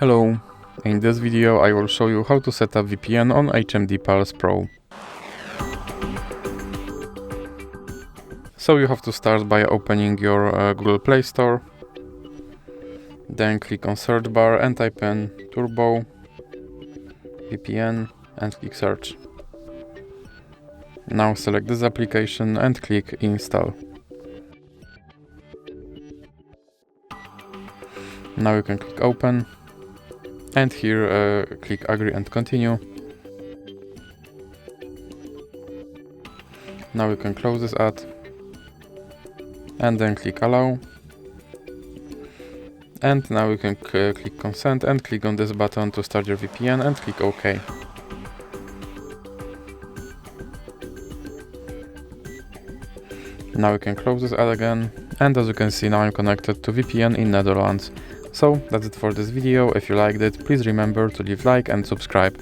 Hello, in this video I will show you how to set up VPN on HMD Pulse Pro. So you have to start by opening your Google Play Store, then click on search bar and type in Turbo VPN and click search. Now select this application and click install. Now you can click open. And here click agree and continue. Now you can close this ad and then click allow. And now you can click consent and click on this button to start your VPN and click OK. Now you can close this ad again, and as you can see, now I'm connected to VPN in Netherlands. So that's it for this video. If you liked it, please remember to leave like and subscribe.